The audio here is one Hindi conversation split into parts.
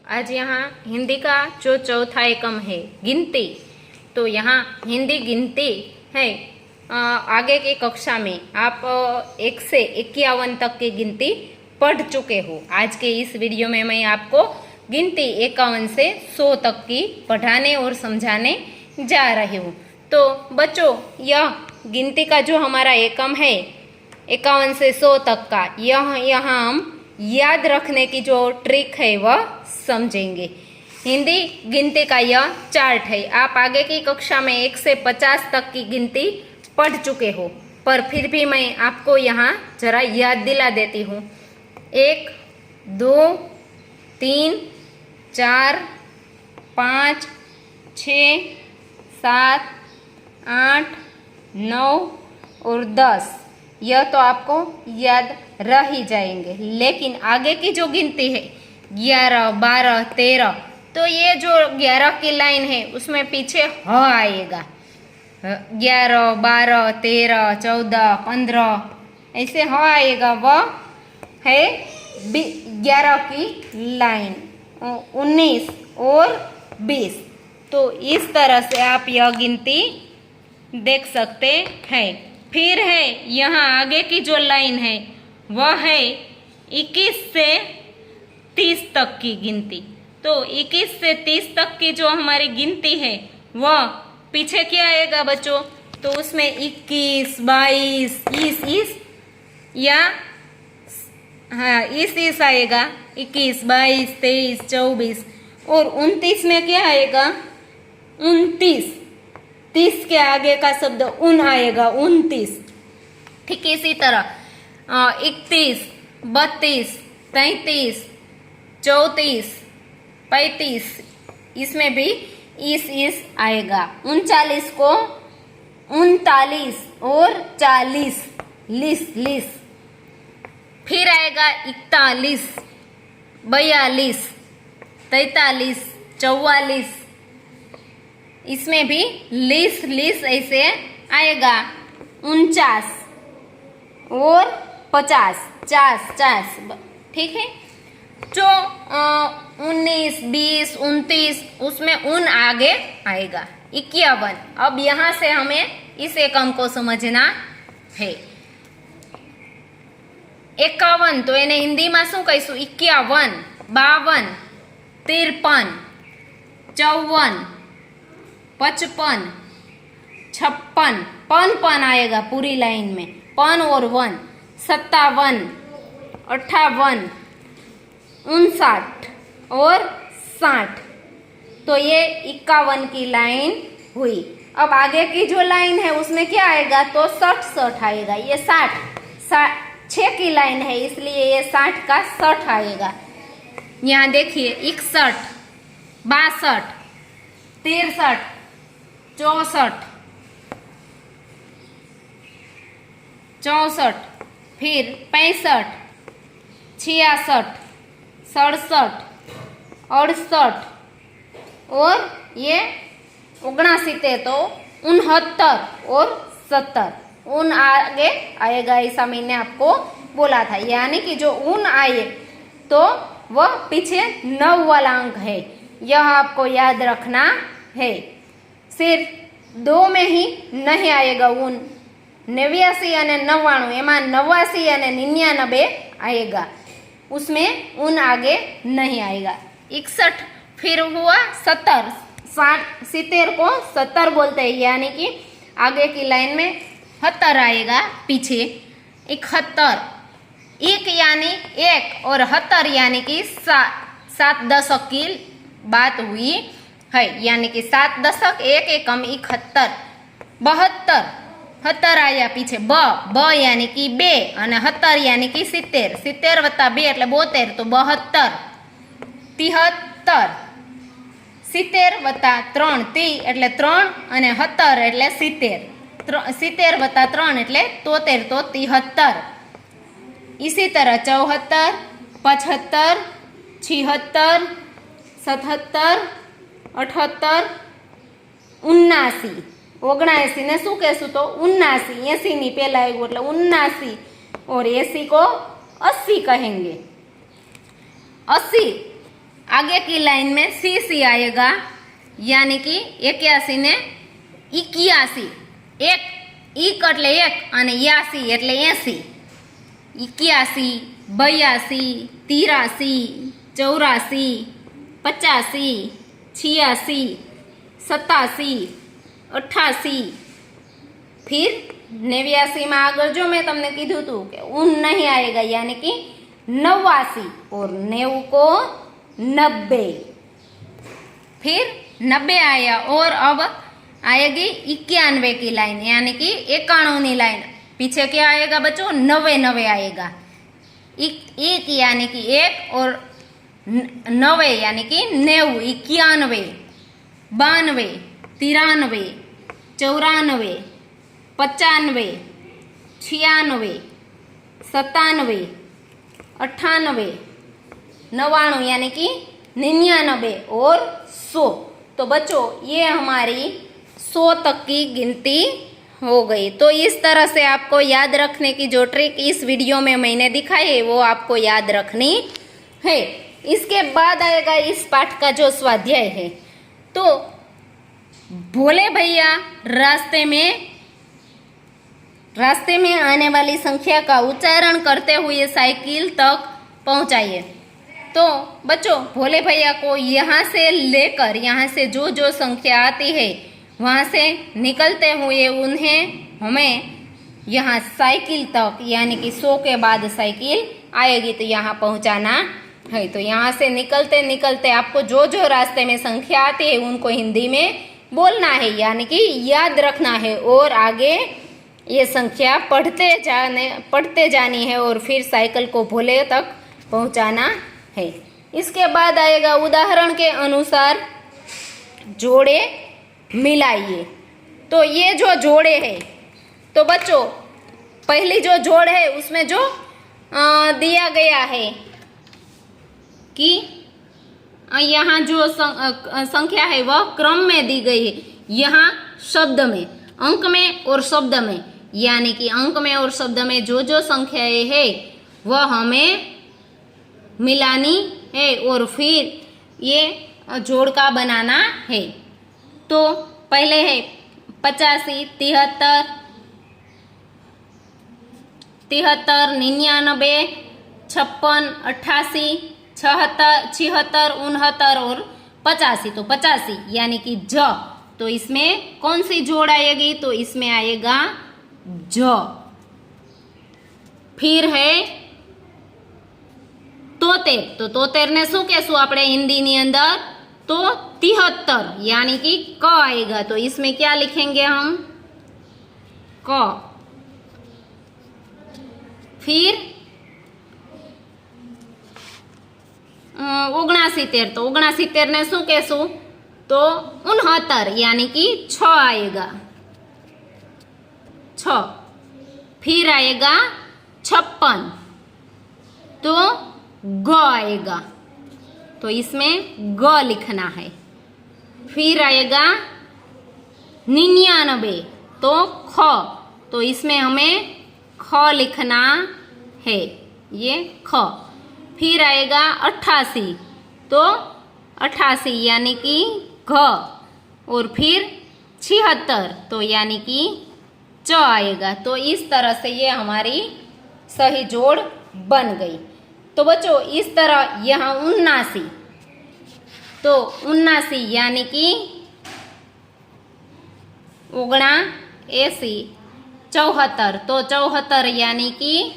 आज यहाँ हिंदी का जो चौथा एकम है गिनती, तो यहाँ हिंदी गिनती है। आगे की कक्षा में आप 1 से 51 तक की गिनती पढ़ चुके हो। आज के इस वीडियो में मैं आपको गिनती 51 से 100 तक की पढ़ाने और समझाने जा रही हूँ। तो बच्चों, यह गिनती का जो हमारा एकम है 51 से 100 तक का, यहाँ हम याद रखने की जो ट्रिक है वह समझेंगे। हिंदी गिनती का यह चार्ट है। आप आगे की कक्षा में 1 से 50 तक की गिनती पढ़ चुके हो, पर फिर भी मैं आपको यहाँ जरा याद दिला देती हूँ। 1, 2, 3, 4, 5, 6, 7, 8, 9 और 10। यह तो आपको याद रह ही जाएंगे, लेकिन आगे की जो गिनती है 11, 12, 13, तो ये जो 11 की लाइन है उसमें पीछे ह आएगा। 11, 12, 13, 14, 15 ऐसे ह आएगा। वह है 11 की लाइन, 19 और 20। तो इस तरह से आप यह गिनती देख सकते हैं। फिर है यहाँ आगे की जो लाइन है वह है 21 से 30 तक की गिनती। तो 21 से 30 तक की जो हमारी गिनती है वह पीछे क्या आएगा बच्चों? तो उसमें 21, 22, 20 या हाँ इस आएगा। 21, 22, 23, 24 और 29 में क्या आएगा? 29। 30 के आगे का शब्द उन आएगा, 29। ठीक इसी तरह 31, 32, 33, 34, 35 इसमें भी इस आएगा। 39 को 39 और 40 लिस। फिर आएगा 41, 42, 43, 44 इसमें भी लिस ऐसे आएगा। 49 और 50, 50 ठीक है। जो 19, 20, 29 उसमें उन आगे आएगा। 51। अब यहाँ से हमें इस एकम को समझना है। 51 तो એને હિન્દીમાં શું કહીશું? 51, 52, 53, 54, 55, 56 पन आएगा पूरी लाइन में, पन और 1, 57, 58, 59 और 60। तो ये 51 की लाइन हुई। अब आगे की जो लाइन है उसमें क्या आएगा? तो 60 आएगा। ये 6 की लाइन है, इसलिए ये 60 का 60 आएगा। यहाँ देखिए 61, 62, 63, 64, 64, फिर 65, 66, 67, 68 और ये 69 तो 69 और 70 उन आगे आएगा। ऐसा मैंने आपको बोला था, यानी कि जो उन आए तो वह पीछे 9 वाला अंक है। यह आपको याद रखना है। सिर्फ 2 में ही नहीं आएगा उन। 89 અને 99 एमा 89 અને 99 आएगा, उसमें उन आगे नहीं आएगा। 61 फिर हुआ 70, 70 को 70 बोलते हैं, यानी कि आगे की लाइन में 70 आएगा, पीछे 71, 1 यानी 1 और 70 यानी कि 7 दशक की बात हुई है, यानी कि 7 दशक 1 एकम 71। 72, 70 आया पीछे ब यानी कि 2 અને 70 यानी कि 70, 70 વત્તા 2 એટલે 72 તો 72। 73, 70 વત્તા 3 તી એટલે 3 અને 70 એટલે 70, 70 વત્તા 3 એટલે 73 તો 73। इसी तरह 74, 75, 76, 77, 78, 79। 79 ने शू कहूँ? तो 79। 80 ની पहला आएगा એટલે 79 और 80 को 80 कहेंगे। 80 आगे की लाइन में सी आएगा, यानी कि 81 ने 81, एक ઈક એટલે 1 અને 81 એટલે 80, 81, 82, 83, 84, 85, 86, 87, 88, फिर 89 में आगे जो मैं तुमने कीधु तू कि उन नहीं आएगा, यानी कि 89, और 90 को 90, फिर 90 आया, और अब आएगी 91 की लाइन, यानी कि 91 लाइन। पीछे क्या आएगा बच्चों? 90 आएगा। एक यानी कि 1 और 90 यानी कि 90, 91, 92, 93, 94, 95, 96, 97, 98, 99 यानी कि 99 और 100। तो बच्चों ये हमारी 100 तक की गिनती हो गई। तो इस तरह से आपको याद रखने की जो ट्रिक इस वीडियो में मैंने दिखाई है वो आपको याद रखनी है। इसके बाद आएगा इस पाठ का जो स्वाध्याय है। तो भोले भैया रास्ते में आने वाली संख्या का उच्चारण करते हुए साइकिल तक पहुंचाइए। तो बच्चों भोले भैया को यहाँ से लेकर यहाँ से जो जो संख्या आती है वहाँ से निकलते हुए उन्हें हमें यहाँ साइकिल तक, यानी कि 100 के बाद साइकिल आएगी तो यहाँ पहुँचाना है। तो यहाँ से निकलते निकलते आपको जो जो रास्ते में संख्या आती है उनको हिंदी में बोलना है, यानी कि याद रखना है, और आगे ये संख्या पढ़ते जानी है, और फिर साइकिल को भोले तक पहुँचाना है। इसके बाद आएगा उदाहरण के अनुसार जोड़े मिलाइए। तो ये जो जोड़े है, तो बच्चों पहली जो जोड़ है उसमें जो दिया गया है कि यहाँ जो संख्या है वह क्रम में दी गई है, यहाँ शब्द में, अंक में और शब्द में, यानी कि अंक में और शब्द में जो जो संख्याएं है वह हमें मिलानी है, और फिर ये जोड़ का बनाना है। तो पहले है 85, 73, 93, 99, 56, 88, 76, 69 और 85। तो 85 यानी कि ज, तो इसमें कौन सी जोड़ आएगी? तो इसमें आएगा ज। फिर है 73, तो 73 ने શું કહેશું આપણે हिंदी अंदर? तो 73 यानी कि क आएगा। तो इसमें क्या लिखेंगे हम? क। फिर 69, तो 69 ने શું કહેશું? तो 69 यानी कि 6 आएगा, 6। फिर आएगा 56, तो ग आएगा, तो इसमें ग लिखना है। फिर आएगा 99, तो ख, तो इसमें हमें ख लिखना है, ये ख। फिर आएगा 88, तो 88 यानी कि घ, और फिर 76, तो यानी कि च आएगा। तो इस तरह से ये हमारी सही जोड़ बन गई। तो बच्चों इस तरह यहाँ 79, तो 79 यानी कि 79, 74, तो 74 यानी कि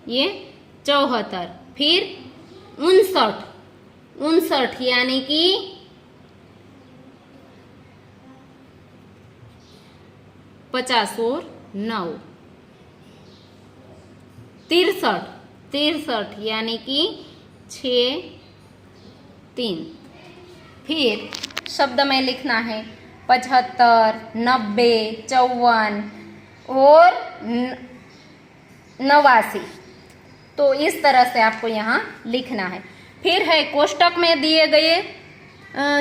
ये 74। फिर 59 यानी कि 50 और 9। 63 यानी कि 6, 3। फिर शब्द में लिखना है 75, 90, 54 और 89। तो इस तरह से आपको यहाँ लिखना है। फिर है कोष्टक में दिए गए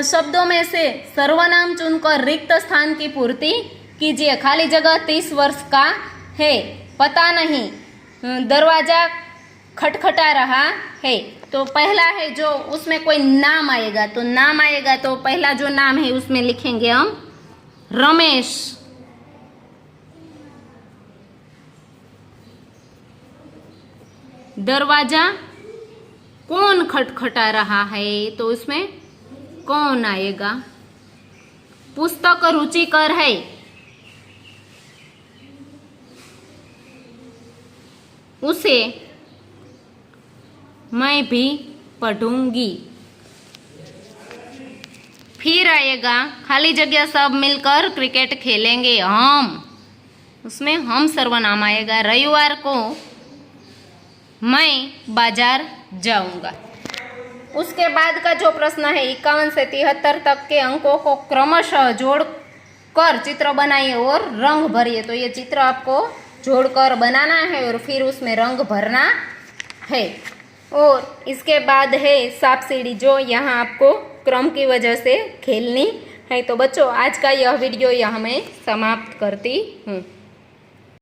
शब्दों में से सर्वनाम चुनकर रिक्त स्थान की पूर्ति कीजिए। खाली जगह 30 वर्ष का है, पता नहीं, दरवाजा खटखटा रहा है। तो पहला है जो उसमें कोई नाम आएगा, तो नाम आएगा तो पहला जो नाम है उसमें लिखेंगे हम रमेश। दरवाजा कौन खटखटा रहा है, तो उसमें कौन आएगा। पुस्तक रुचिकर है, उसे मैं भी पढ़ूंगी। फिर आएगा खाली जगह सब मिलकर क्रिकेट खेलेंगे हम, उसमें हम सर्वनाम आएगा। रविवार को मैं बाजार जाऊंगा। उसके बाद का जो प्रश्न है 51 से 73 तक के अंकों को क्रमशः जोड़कर चित्र बनाइए और रंग भरिए। तो ये चित्र आपको जोड़कर बनाना है और फिर उसमें रंग भरना है। और इसके बाद है सांप सीढ़ी, जो यहाँ आपको क्रम की वजह से खेलनी है। तो बच्चों, आज का यह वीडियो यहाँ मैं समाप्त करती हूँ।